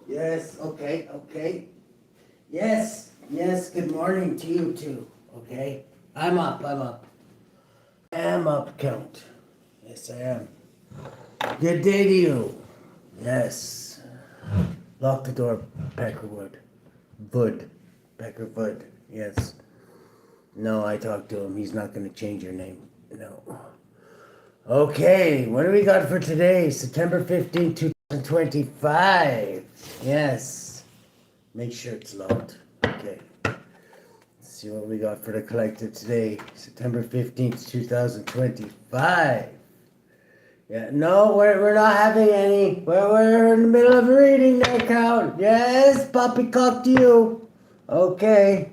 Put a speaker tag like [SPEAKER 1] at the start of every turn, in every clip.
[SPEAKER 1] Yes, okay. Yes, good morning to you too, okay? I'm up. I am up, Count. Yes, I am. Good day to you. Yes. Lock the door, Peckerwood. Peckerwood, yes. No, I talked to him. He's not going to change your name. No. Okay, what do we got for today? September 15th, 2025. Yes. Make sure it's locked. Okay. Let's see what we got for the collective today. September 15th, 2025. Yeah, no, we're not having any. We're in the middle of a reading there, Count. Yes, poppycock to you. Okay.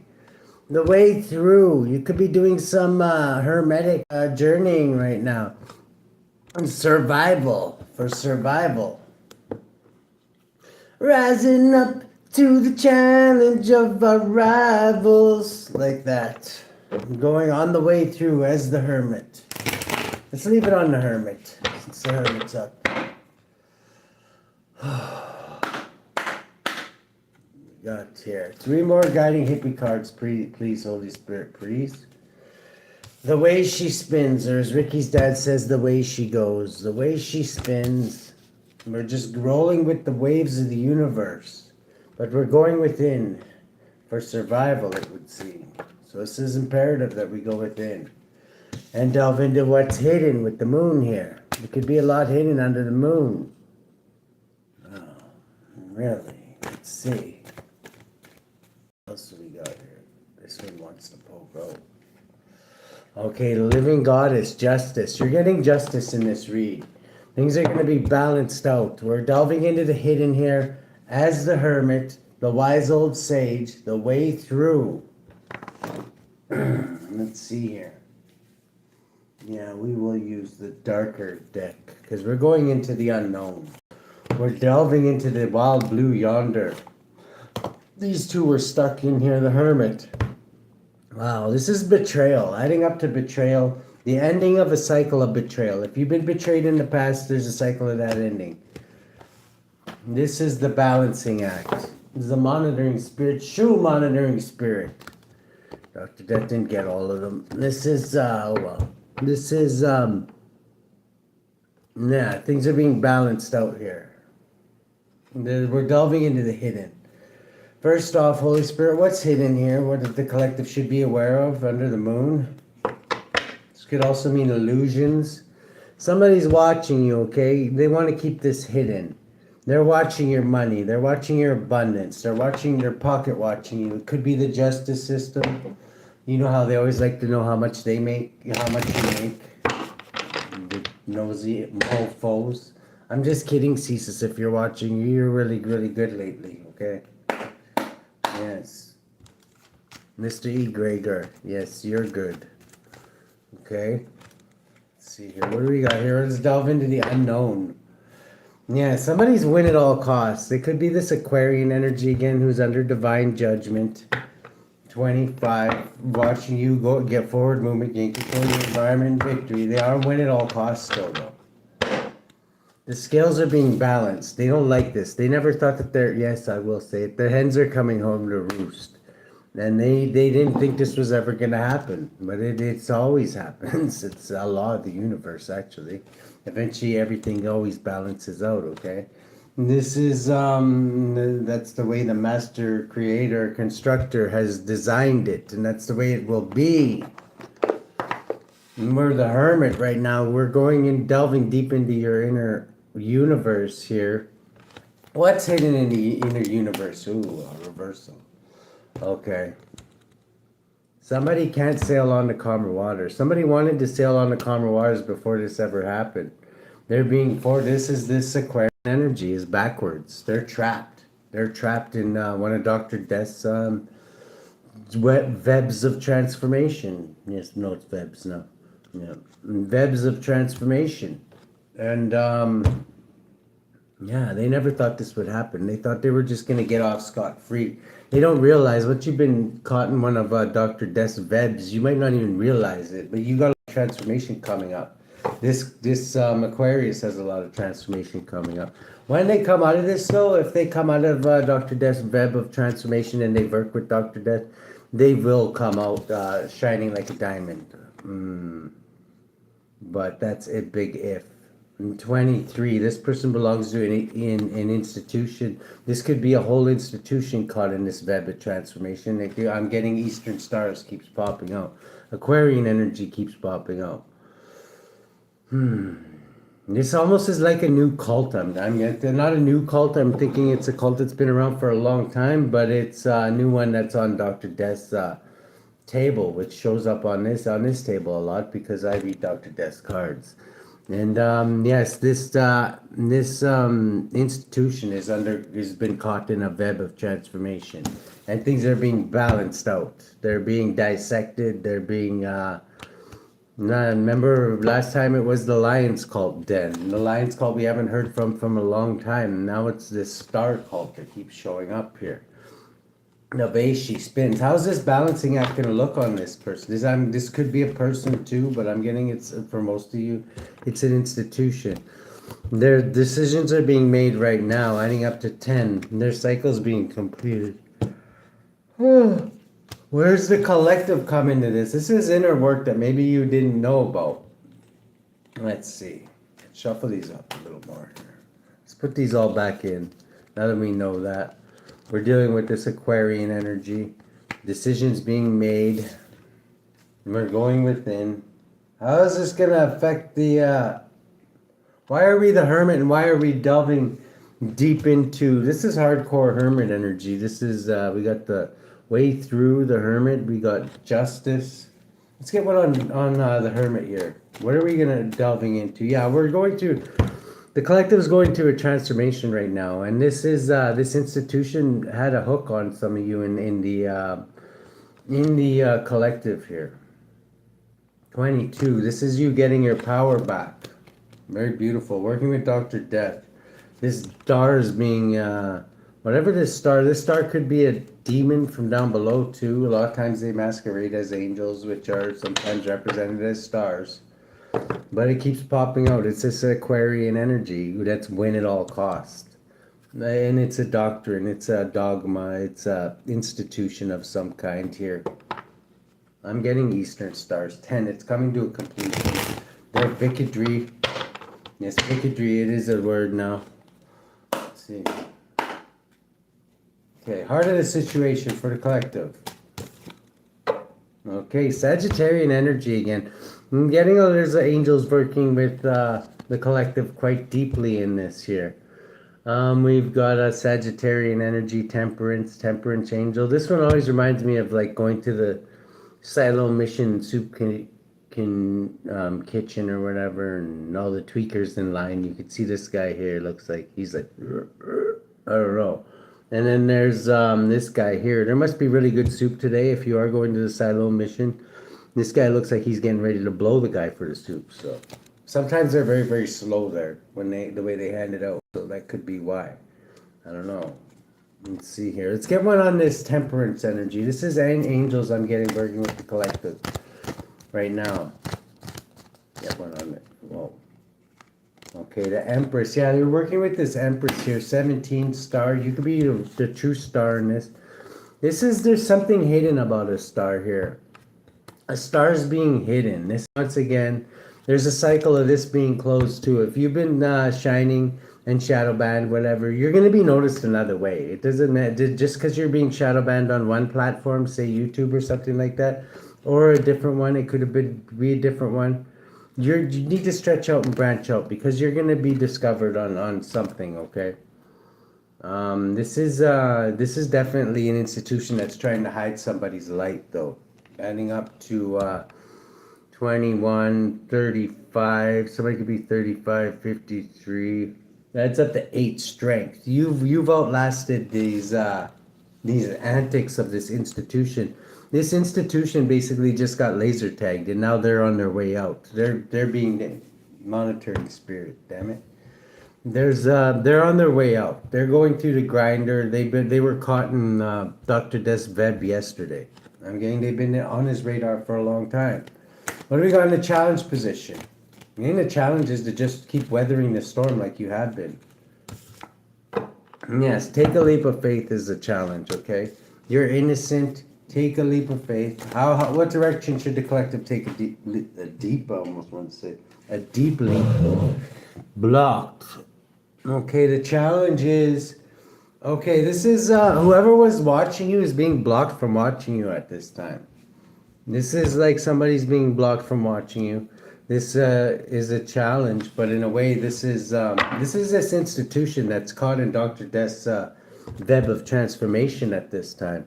[SPEAKER 1] The way through. You could be doing some hermetic journeying right now. Survival. Rising up to the challenge of our rivals. Like that. Going on the way through as the Hermit. Let's leave it on the Hermit. Since the Hermit's up. Got here 3 more guiding hippie cards, please, Holy Spirit, please. The way she spins, or as Ricky's dad says, the way she goes. The way she spins. We're just rolling with the waves of the universe. But we're going within for survival, it would seem. So this is imperative that we go within. And delve into what's hidden with the moon here. There could be a lot hidden under the moon. Oh, really? Let's see. What else do we got here? This one wants to poke out. Okay, the living goddess, justice. You're getting justice in this read. Things are going to be balanced out. We're delving into the hidden here as the Hermit, the wise old sage, the way through. Let's see here. Yeah, we will use the darker deck because we're going into the unknown. We're delving into the wild blue yonder. These two were stuck in here, the Hermit. Wow, this is betrayal. Adding up to betrayal. The ending of a cycle of betrayal. If you've been betrayed in the past, there's a cycle of that ending. This is the balancing act. This is a monitoring spirit. Shoe monitoring spirit. Dr. Death didn't get all of them. This is, yeah, things are being balanced out here. We're delving into the hidden. First off, Holy Spirit, what's hidden here? What the collective should be aware of under the moon? This could also mean illusions. Somebody's watching you, okay? They want to keep this hidden. They're watching your money. They're watching your abundance. They're watching your pocket watching you. It could be the justice system. You know how they always like to know how much they make, how much you make. The nosy mofos. I'm just kidding, Cesus, if you're watching. You're really, really good lately, okay? Yes. Mr. E. Gregor. Yes, you're good. Okay. Let's see here. What do we got here? Let's delve into the unknown. Yeah, somebody's win at all costs. It could be this Aquarian energy again who's under divine judgment. 25. Watching you go get forward movement, gain control of your environment, victory. They are win at all costs still, though. The scales are being balanced. They don't like this. They never thought that yes, I will say it, their hens are coming home to roost. And they didn't think this was ever going to happen. But it's always happens. It's a law of the universe, actually. Eventually, everything always balances out, okay? And this is, that's the way the master creator, constructor has designed it. And that's the way it will be. And we're the Hermit right now. We're going and delving deep into your inner universe here. What's hidden in the inner universe? Ooh, a reversal. Okay. Somebody can't sail on the calmer waters. Somebody wanted to sail on the calmer waters before this ever happened. They're being this Aquarian energy is backwards. They're trapped. They're trapped in one of Dr. Death's webs of transformation. Yes, no, it's webs, no. Yeah. Webs of transformation. And yeah, they never thought this would happen. They thought they were just going to get off scot-free. They don't realize once you've been caught in one of Dr. Death's webs, you might not even realize it, but you got a transformation coming up. This Aquarius has a lot of transformation coming up. When they come out of this, though, if they come out of Dr. Death's web of transformation and they work with Dr. Death, they will come out shining like a diamond. But that's a big if. In 23, this person belongs to an institution. This could be a whole institution caught in this web of transformation. I'm getting Eastern Stars keeps popping out. Aquarian energy keeps popping out. This almost is like a new cult. I'm not a new cult. I'm thinking it's a cult that's been around for a long time, but it's a new one that's on Dr. Death's table, which shows up on this table a lot because I read Dr. Death's cards. And yes, this institution has been caught in a web of transformation, and things are being balanced out. They're being dissected. They're being remember last time it was the Lions Cult den. The Lions Cult we haven't heard from a long time. Now it's this star cult that keeps showing up here. Naveshi spins. How's this balancing act going to look on this person? This could be a person too, but I'm getting it's for most of you, it's an institution. Their decisions are being made right now, adding up to 10. Their cycle's being completed. Where's the collective come into this? This is inner work that maybe you didn't know about. Let's see. Shuffle these up a little more here. Let's put these all back in. Now that we know that. We're dealing with this Aquarian energy. Decisions being made. We're going within. How is this going to affect the... why are we the Hermit and why are we delving deep into... This is hardcore Hermit energy. This is... we got the way through the Hermit. We got Justice. Let's get one on the Hermit here. What are we going to delving into? Yeah, we're going to... The collective is going through a transformation right now, and this is this institution had a hook on some of you in the collective here. 22. This is you getting your power back. Very beautiful. Working with Dr. Death. This star is being whatever this star could be a demon from down below too. A lot of times they masquerade as angels, which are sometimes represented as stars. But it keeps popping out. It's this Aquarian energy that's win at all cost. And it's a doctrine. It's a dogma. It's a institution of some kind here. I'm getting Eastern Stars. 10. It's coming to a completion. Their Vicadry. Yes, Vicadry. It is a word now. Let's see. Okay. Heart of the situation for the collective. Okay. Sagittarian energy again. I'm getting there's angels working with the collective quite deeply in this here. We've got a Sagittarian energy, temperance angel. This one always reminds me of like going to the silo mission soup kitchen or whatever, and all the tweakers in line. You could see this guy here. Looks like he's like I don't know. And then there's this guy here. There must be really good soup today if you are going to the silo mission. This guy looks like he's getting ready to blow the guy for the soup. So sometimes they're very, very slow there when the way they hand it out. So that could be why. I don't know. Let's see here. Let's get one on this temperance energy. This is angels I'm getting working with the collective right now. Get one on it. Whoa. Okay, the Empress. Yeah, you're working with this Empress here. 17 star. You could be the true star in this. There's something hidden about a star here. A star is being hidden. This once again, there's a cycle of this being closed too. If you've been shining and shadow banned, whatever, you're going to be noticed another way. It doesn't matter just because you're being shadow banned on one platform, say YouTube or something like that, or a different one. It could have be a different one. You need to stretch out and branch out because you're going to be discovered on something. Okay. This is definitely an institution that's trying to hide somebody's light though. Adding up to 21, 35. Somebody could be 35, 53. That's up to 8 strength. You've outlasted these antics of this institution. This institution basically just got laser tagged, and now they're on their way out. They're being monitoring spirit. Damn it. They're on their way out. They're going through the grinder. They were caught in Dr. Death's web yesterday. I'm getting they've been on his radar for a long time. What do we got in the challenge position? And the challenge is to just keep weathering the storm like you have been. Yes, take a leap of faith is a challenge, okay? You're innocent. Take a leap of faith. What direction should the collective take I almost want to say, a deep leap? Blocked. Okay, the challenge is, okay, this is, whoever was watching you is being blocked from watching you at this time. This is like somebody's being blocked from watching you. This is a challenge, but in a way, this is this institution that's caught in Dr. Death's web of transformation at this time.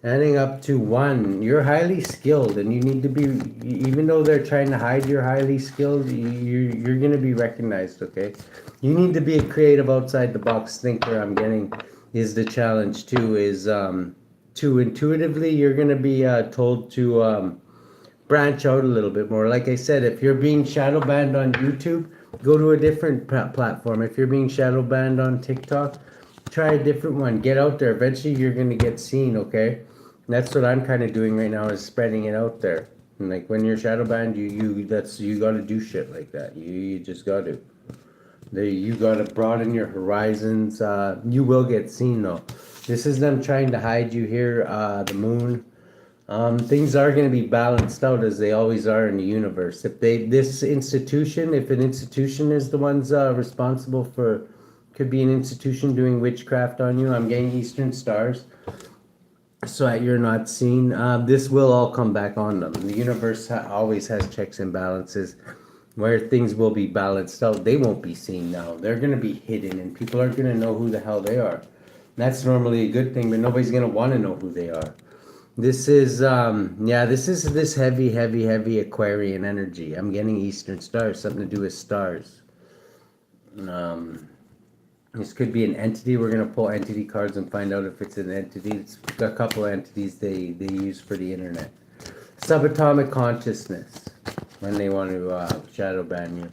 [SPEAKER 1] Adding up to 1, you're highly skilled, and you need to be, even though they're trying to hide you're highly skilled, you're going to be recognized, okay? You need to be a creative, outside the box thinker. I'm getting is the challenge too, is to intuitively, you're going to be told to branch out a little bit more. Like I said, if you're being shadow banned on YouTube, go to a different platform. If you're being shadow banned on TikTok, try a different one. Get out there. Eventually, you're going to get seen, okay? And that's what I'm kind of doing right now, is spreading it out there. And like when you're shadow banned, you got to do shit like that. You just got to. You got to broaden your horizons. You will get seen though. This is them trying to hide you here. The moon. Things are going to be balanced out as they always are in the universe. If an institution is the ones responsible for, could be an institution doing witchcraft on you. I'm getting Eastern stars, so that you're not seen. This will all come back on them. The universe always has checks and balances where things will be balanced out. They won't be seen now. They're going to be hidden, and people aren't going to know who the hell they are. That's normally a good thing, but nobody's going to want to know who they are. This is, this is this heavy Aquarian energy. I'm getting Eastern stars, something to do with stars. This could be an entity. We're going to pull entity cards and find out if it's an entity. It's a couple of entities they use for the internet. Subatomic consciousness, when they want to shadow ban you.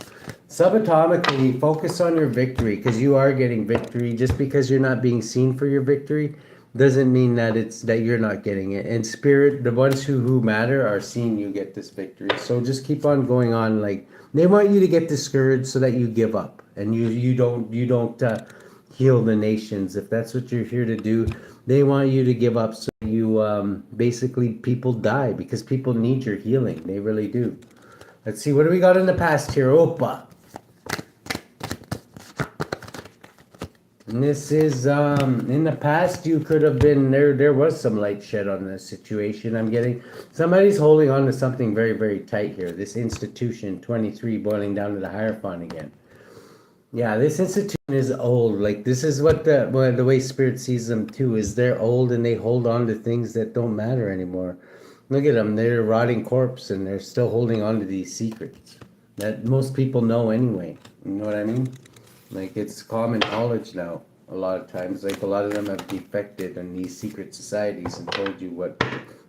[SPEAKER 1] Subatomically, focus on your victory, because you are getting victory. Just because you're not being seen for your victory doesn't mean that you're not getting it. And spirit, the ones who matter are seeing you get this victory. So just keep on going on. Like, they want you to get discouraged so that you give up and you don't heal the nations. If that's what you're here to do, they want you to give up so you basically people die, because people need your healing. They really do. Let's see, what do we got in the past here? Opa. And this is, in the past, you could have been, there was some light shed on this situation. I'm getting, somebody's holding on to something very, very tight here. This institution, 23, boiling down to the Hierophant again. Yeah, this institution is old. Like, this is what the way Spirit sees them too, is they're old and they hold on to things that don't matter anymore. Look at them, they're a rotting corpse and they're still holding on to these secrets that most people know anyway. You know what I mean? Like, it's common knowledge now. A lot of times, like, a lot of them have defected in these secret societies and told you what.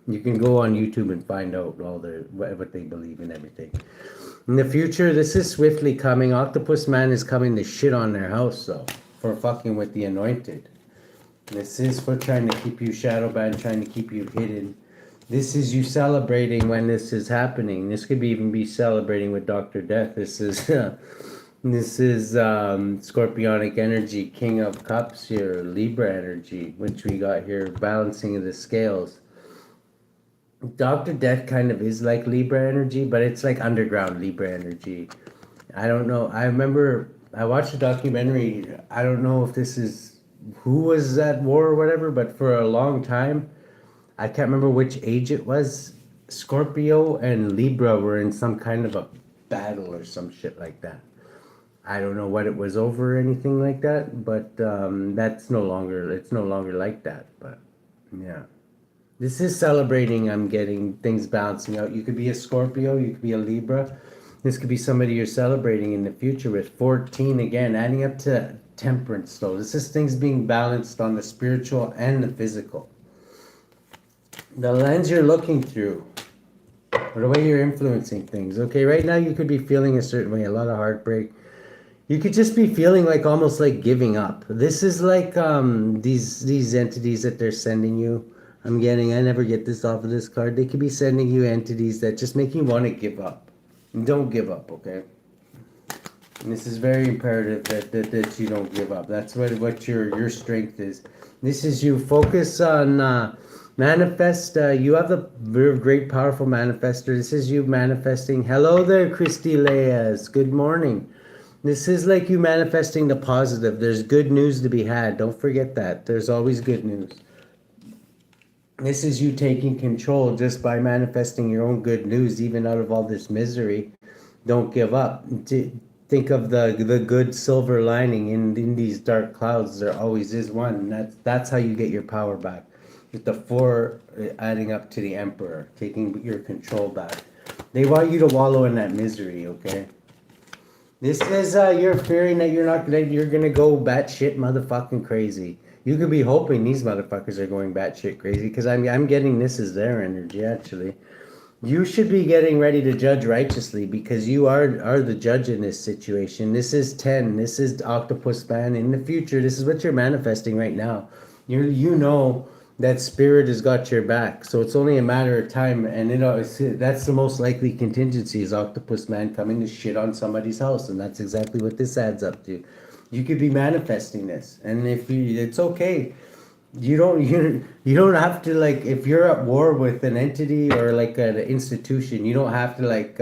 [SPEAKER 1] You can go on YouTube and find out all what they believe in, everything. In the future, this is swiftly coming. Octopus Man is coming to shit on their house, though, for fucking with the anointed. This is for trying to keep you shadow banned, trying to keep you hidden. This is you celebrating when this is happening. This could even be celebrating with Dr. Death. This is Scorpionic energy, King of Cups here, Libra energy, which we got here, balancing of the scales. Dr. Death kind of is like Libra energy, but it's like underground Libra energy. I don't know. I remember I watched a documentary. I don't know if this is who was at war or whatever, but for a long time, I can't remember which age it was, Scorpio and Libra were in some kind of a battle or some shit like that. I don't know what it was over or anything like that, but it's no longer like that, but yeah. This is celebrating, I'm getting things balancing out. You could be a Scorpio, you could be a Libra. This could be somebody you're celebrating in the future with. 14 again, adding up to temperance though. This is things being balanced on the spiritual and the physical. The lens you're looking through, or the way you're influencing things. Okay, right now you could be feeling a certain way, a lot of heartbreak. You could just be feeling like almost like giving up. This is like these entities that they're sending you. I never get this off of this card. They could be sending you entities that just make you want to give up. And don't give up, okay? And this is very imperative that you don't give up. That's what your strength is. This is you focus on manifest. You have the very great powerful manifester. This is you manifesting. Hello there, Christy Leas. Good morning. This is like you manifesting the positive. There's good news to be had. Don't forget that. There's always good news. This is you taking control just by manifesting your own good news, even out of all this misery. Don't give up. Think of the good silver lining in these dark clouds. There always is one. And that's how you get your power back. With the 4 adding up to the Emperor, taking your control back. They want you to wallow in that misery, okay? This is you're fearing that you're gonna go batshit motherfucking crazy. You could be hoping these motherfuckers are going batshit crazy, because I'm getting this as their energy actually. You should be getting ready to judge righteously, because you are the judge in this situation. This is 10. This is Octopus Man in the future. This is what you're manifesting right now. You know that spirit has got your back, so it's only a matter of time. And that's the most likely contingency, is Octopus Man coming to shit on somebody's house, and that's exactly what this adds up to. You could be manifesting this, and it's okay. You don't have to, like, if you're at war with an entity or like an institution, you don't have to like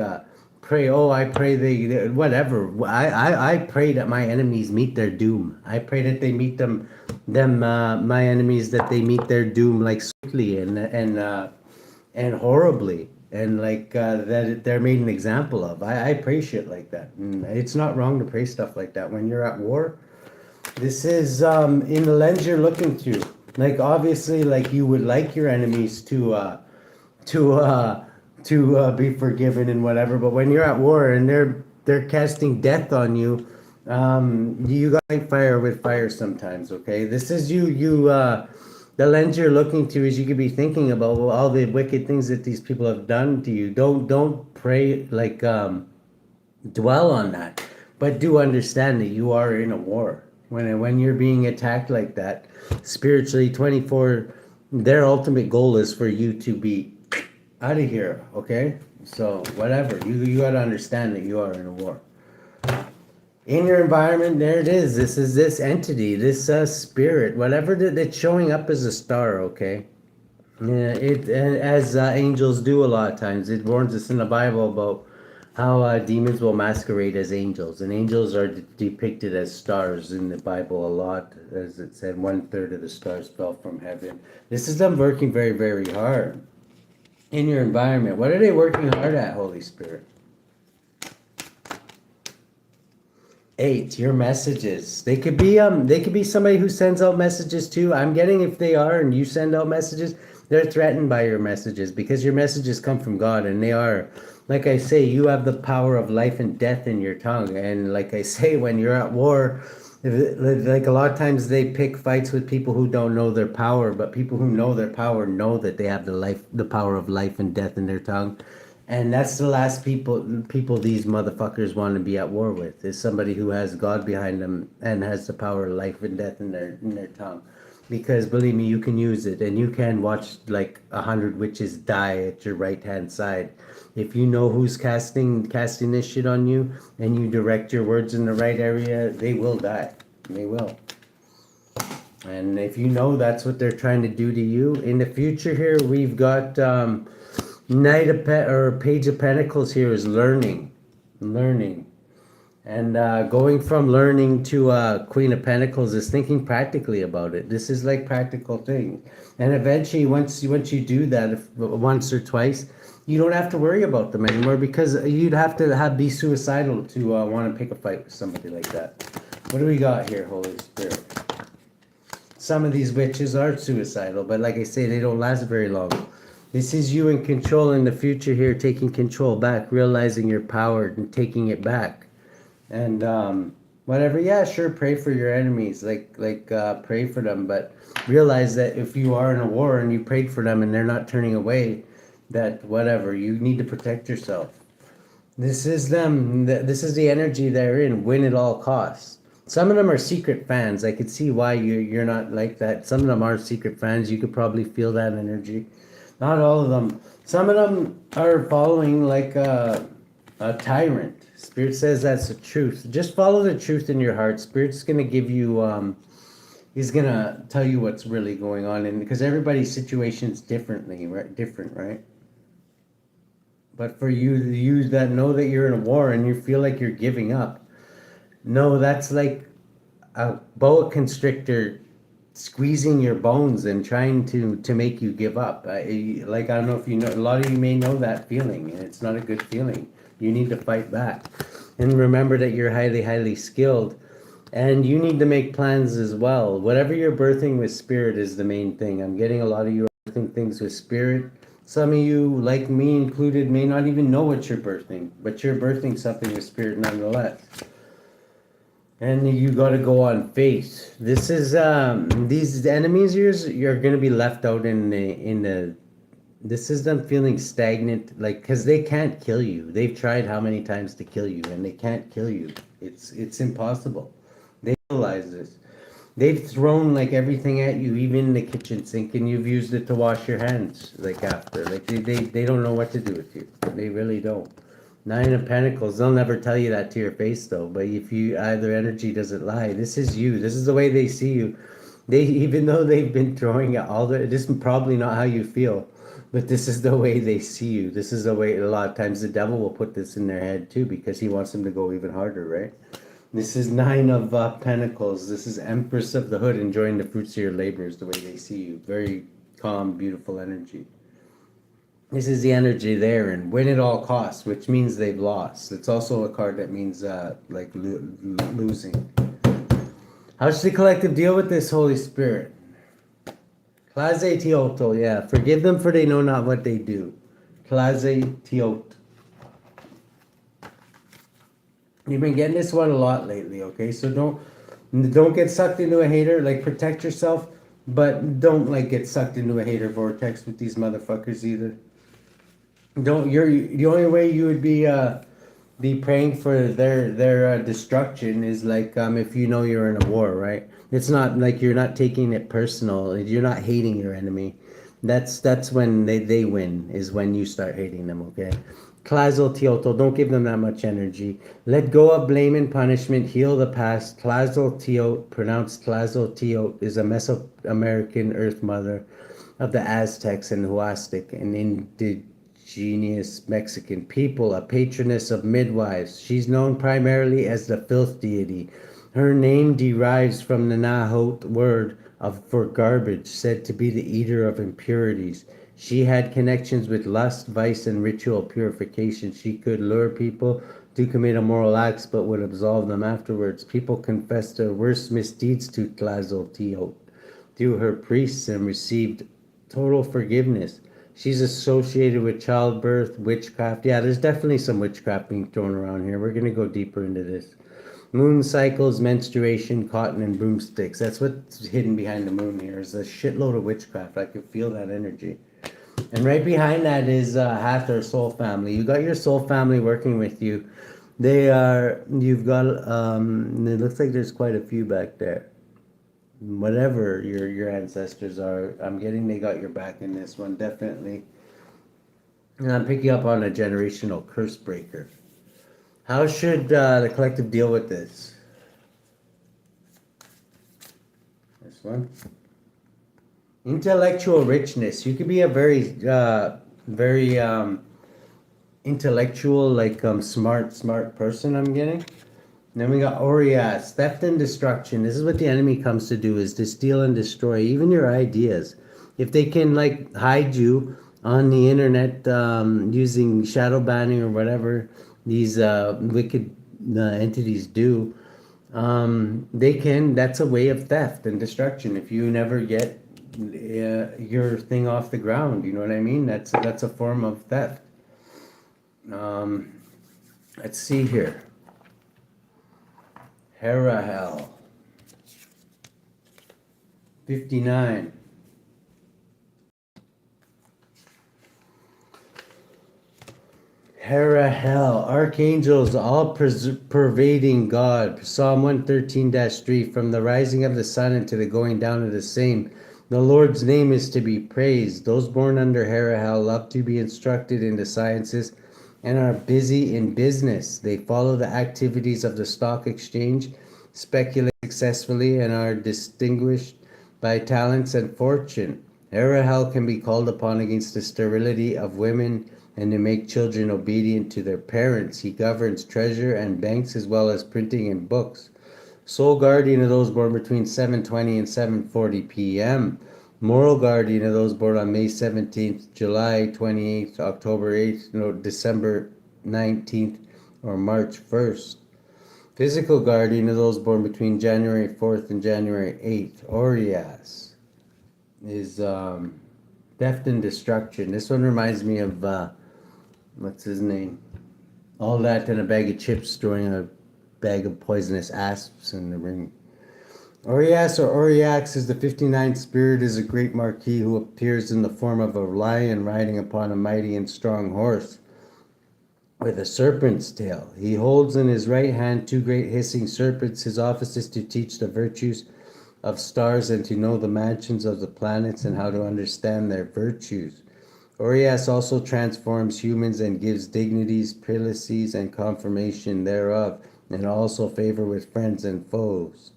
[SPEAKER 1] pray. Oh, I pray they whatever. I pray that my enemies meet their doom. I pray that they meet my enemies, that they meet their doom like swiftly and horribly, and like that they're made an example of. I pray shit like that, and it's not wrong to pray stuff like that when you're at war. This is in the lens you're looking through. Like, obviously, like, you would like your enemies to be forgiven and whatever, but when you're at war and they're casting death on you, you gotta fight fire with fire sometimes. Okay, this is the lens you're looking to, is you could be thinking about all the wicked things that these people have done to you. Don't pray, like, dwell on that, but do understand that you are in a war. When you're being attacked like that, spiritually, 24, their ultimate goal is for you to be out of here, okay? So whatever, you got to understand that you are in a war. In your environment, there it is. This is this entity, this spirit, whatever that's showing up as a star, okay? Yeah, as angels do a lot of times. It warns us in the Bible about how demons will masquerade as angels, and angels are depicted as stars in the Bible a lot. As it said, 1/3 of the stars fell from heaven. This is them working very, very hard in your environment. What are they working hard at, Holy Spirit? 8, your messages. They could be somebody who sends out messages too. I'm getting, if they are and you send out messages, they're threatened by your messages, because your messages come from God, and they are, like I say, you have the power of life and death in your tongue. And like I say, when you're at war, like a lot of times they pick fights with people who don't know their power, but people who know their power know that they have the power of life and death in their tongue. And that's the last people these motherfuckers want to be at war with, is somebody who has God behind them and has the power of life and death in their tongue. Because believe me, you can use it, and you can watch like 100 witches die at your right hand side. If you know who's casting this shit on you, and you direct your words in the right area, they will die. They will. And if you know that's what they're trying to do to you in the future, here we've got Page of Pentacles. Here is learning, and going from learning to Queen of Pentacles is thinking practically about it. This is like practical things, and eventually, once you do that once or twice, you don't have to worry about them anymore, because you'd have to be suicidal to want to pick a fight with somebody like that. What do we got here, Holy Spirit? Some of these witches are suicidal, but like I say, they don't last very long. This is you in control in the future here, taking control back, realizing your power and taking it back. And whatever, yeah, sure, pray for your enemies, like pray for them, but realize that if you are in a war and you prayed for them and they're not turning away, that whatever, you need to protect yourself. This is them. This is the energy they're in. Win at all costs. Some of them are secret fans. I could see why you're not like that. Some of them are secret fans. You could probably feel that energy. Not all of them. Some of them are following like A tyrant. Spirit says that's the truth. Just follow the truth in your heart. Spirit's going to give you, he's going to tell you what's really going on. And because everybody's situation's different, right? But for you that know that you're in a war and you feel like you're giving up, no, that's like a boa constrictor squeezing your bones and trying to make you give up. I don't know if you know, a lot of you may know that feeling, and it's not a good feeling. You need to fight back. And remember that you're highly skilled. And you need to make plans as well. Whatever you're birthing with spirit is the main thing. I'm getting a lot of you birthing things with spirit. Some of you, like me included, may not even know what you're birthing, but you're birthing something with spirit nonetheless. And you got to go on faith. This is these enemies yours, you're going to be left out in the. This is them feeling stagnant, like, because they can't kill you. They've tried how many times to kill you, and they can't kill you. It's impossible. They realize this. They've thrown like everything at you, even the kitchen sink, and you've used it to wash your hands. Like after, like they don't know what to do with you. They really don't. Nine of Pentacles. They'll never tell you that to your face though. But if you either energy doesn't lie, this is you. This is the way they see you. They, even though they've been throwing at all the, this is probably not how you feel. But this is the way they see you. This is the way, a lot of times the devil will put this in their head too, because he wants them to go even harder, right? This is Nine of Pentacles. This is Empress of the Hood, enjoying the fruits of your labors, the way they see you. Very calm, beautiful energy. This is the energy there, and win at all costs, which means they've lost. It's also a card that means losing. How should the collective deal with this, Holy Spirit? Tlazolteotl, yeah. Forgive them, for they know not what they do. Tlazolteotl. You've been getting this one a lot lately, okay? So don't get sucked into a hater. Like, protect yourself, but don't like get sucked into a hater vortex with these motherfuckers either. Don't. You're the only way you would be praying for their destruction is like if you know you're in a war, right? It's not like you're not taking it personal. You're not hating your enemy. That's when they win, is when you start hating them, okay? Tlazolteotl, don't give them that much energy. Let go of blame and punishment. Heal the past. Tlazolteotl, pronounced Tlazolteotl, is a Mesoamerican earth mother of the Aztecs and Huastic and indigenous Mexican people, a patroness of midwives. She's known primarily as the filth deity. Her name derives from the Nahuatl word for garbage, said to be the eater of impurities. She had connections with lust, vice, and ritual purification. She could lure people to commit immoral acts, but would absolve them afterwards. People confessed their worst misdeeds to Tlazolteotl through her priests and received total forgiveness. She's associated with childbirth, witchcraft. Yeah, there's definitely some witchcraft being thrown around here. We're going to go deeper into this. Moon cycles, menstruation, cotton, and broomsticks. That's what's hidden behind the moon here. Is a shitload of witchcraft. I can feel that energy. And right behind that is Hathor soul family. You got your soul family working with you. You've got, it looks like there's quite a few back there. Whatever your ancestors are, I'm getting they got your back in this one, definitely. And I'm picking up on a generational curse breaker. How should the collective deal with this? This one. Intellectual richness. You could be a very intellectual, like smart person, I'm getting. And then we got Orias, theft and destruction. This is what the enemy comes to do, is to steal and destroy even your ideas. If they can like hide you on the internet using shadow banning or whatever these wicked entities do, they can, that's a way of theft and destruction. If you never get your thing off the ground, you know what I mean? That's a form of theft. Let's see here. Harahel. 59. Harahel, archangels, all pervading God. Psalm 113-3, from the rising of the sun and to the going down of the same, the Lord's name is to be praised. Those born under Harahel love to be instructed in the sciences and are busy in business. They follow the activities of the stock exchange, speculate successfully, and are distinguished by talents and fortune. Harahel can be called upon against the sterility of women and to make children obedient to their parents. He governs treasure and banks as well as printing and books. Sole guardian of those born between 7:20 and 7:40 p.m. Moral guardian of those born on May 17th, July 28th, October 8th, no, December 19th, or March 1st. Physical guardian of those born between January 4th and January 8th. Orias is theft and destruction. This one reminds me of, what's his name? All that in a bag of chips throwing a bag of poisonous asps in the ring. Orias or Oriax is the 59th spirit, is a great marquis who appears in the form of a lion riding upon a mighty and strong horse with a serpent's tail. He holds in his right hand two great hissing serpents. His office is to teach the virtues of stars and to know the mansions of the planets and how to understand their virtues. Orias also transforms humans and gives dignities, prelacies, and confirmation thereof, and also favor with friends and foes.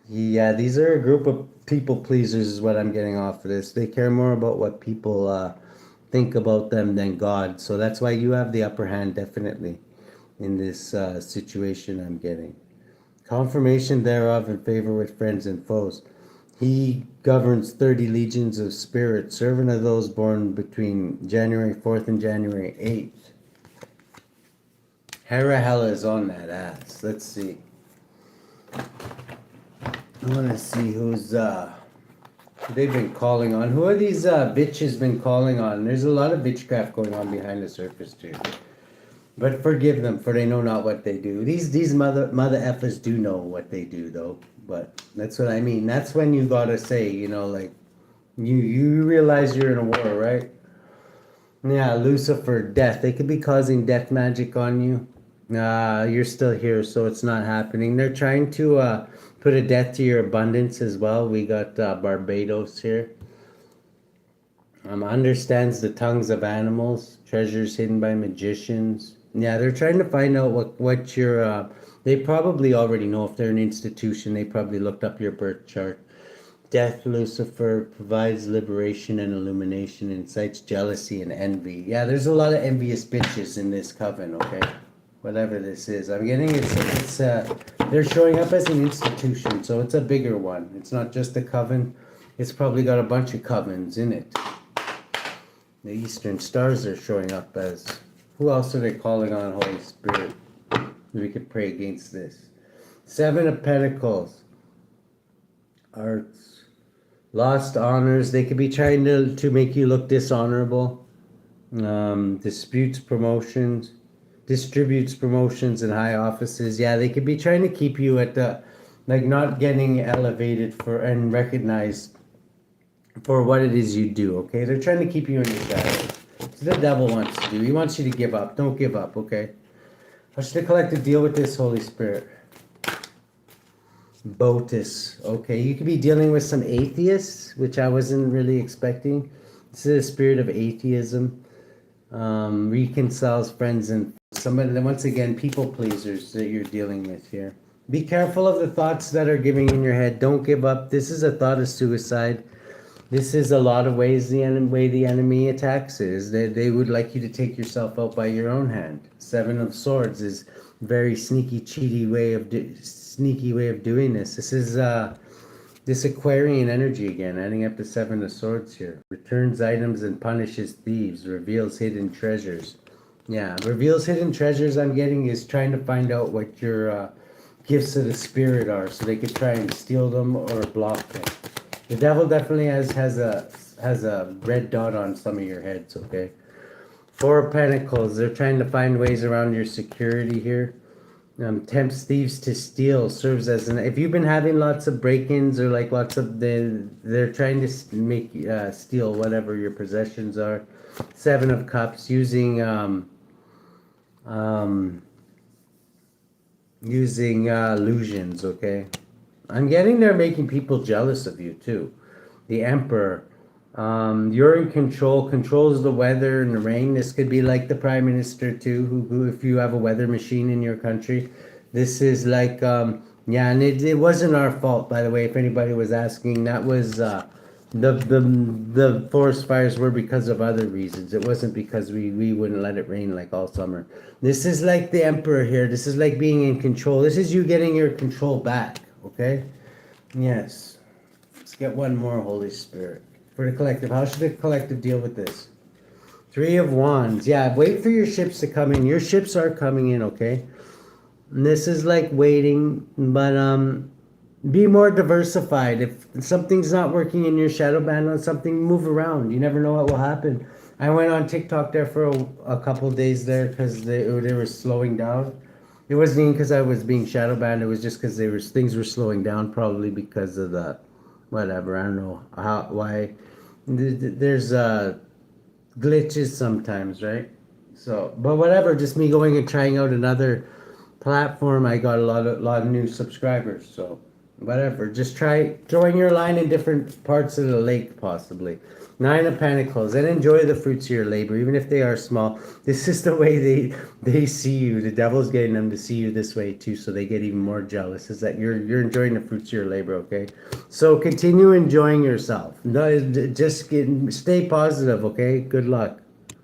[SPEAKER 1] Yeah, these are a group of people pleasers is what I'm getting off of this. They care more about what people think about them than God. So that's why you have the upper hand definitely in this situation I'm getting. Confirmation thereof in favor with friends and foes. He governs 30 legions of spirits, servant of those born between January 4th and January 8th. Harahel is on that ass. Let's see. I want to see who's they've been calling on. Who are these bitches been calling on? There's a lot of witchcraft going on behind the surface too. But forgive them, for they know not what they do. These mother effers do know what they do though. But that's what I mean. That's when you gotta say, you know, like you realize you're in a war, right? Yeah, Lucifer, death. They could be causing death magic on you. You're still here, so it's not happening. They're trying to put a death to your abundance as well. We got Barbados here. Understands the tongues of animals, treasures hidden by magicians. Yeah, they're trying to find out what your... they probably already know if they're an institution. They probably looked up your birth chart. Death, Lucifer, provides liberation and illumination, incites jealousy and envy. Yeah, there's a lot of envious bitches in this coven, okay? Whatever this is. I'm getting it's they're showing up as an institution, so it's a bigger one. It's not just a coven. It's probably got a bunch of covens in it. The Eastern Stars are showing up as... Who else are they calling on, Holy Spirit? We could pray against this. Seven of Pentacles. Arts. Lost honors. They could be trying to make you look dishonorable. Disputes, promotions. Distributes promotions in high offices. Yeah, they could be trying to keep you at the, like, not getting elevated for and recognized for what it is you do, okay? They're trying to keep you in the shadows. So the devil wants to do. He wants you to give up. Don't give up, okay? How should the collective deal with this, Holy Spirit? Botus. Okay, you could be dealing with some atheists, which I wasn't really expecting. This is a spirit of atheism. Reconciles friends and somebody, once again, people pleasers that you're dealing with here. Be careful of the thoughts that are giving in your head. Don't give up. This is a thought of suicide. This is a lot of ways the enemy attacks is. They would like you to take yourself out by your own hand. Seven of Swords is very sneaky, cheaty way of doing this. This is this Aquarian energy again, adding up to Seven of Swords here. Returns items and punishes thieves. Reveals hidden treasures. Yeah, reveals hidden treasures I'm getting is trying to find out what your gifts of the spirit are so they could try and steal them or block them. The devil definitely has a red dot on some of your heads, okay? Four of Pentacles. They're trying to find ways around your security here. Tempts thieves to steal, serves as an... If you've been having lots of break-ins or like lots of... They're trying to make steal whatever your possessions are. Seven of Cups, using illusions, okay? I'm getting they're making people jealous of you too. The Emperor. You're in control, controls the weather and the rain. This could be like the prime minister too, who if you have a weather machine in your country, this is like, yeah, and it wasn't our fault, by the way, if anybody was asking. That was, the forest fires were because of other reasons. It wasn't because we wouldn't let it rain like all summer. This is like the emperor here. This is like being in control. This is you getting your control back, okay? Yes. Let's get one more, Holy Spirit. For the collective, how should the collective deal with this? Three of Wands. Yeah, wait for your ships to come in. Your ships are coming in, okay? And this is like waiting, but be more diversified. If something's not working in your shadow band on something, move around. You never know what will happen. I went on TikTok there for a couple days there because they were slowing down. It wasn't even because I was being shadow banned. It was just because things were slowing down, probably because of the whatever. I don't know why. There's glitches sometimes, right? So, but whatever. Just me going and trying out another platform. I got a lot of new subscribers. So, whatever. Just try join your line in different parts of the lake, possibly. Nine of Pentacles, and enjoy the fruits of your labor, even if they are small. This is the way they see you. The devil's getting them to see you this way too, so they get even more jealous. Is that you're enjoying the fruits of your labor, okay? So continue enjoying yourself. No, just stay positive, okay? Good luck.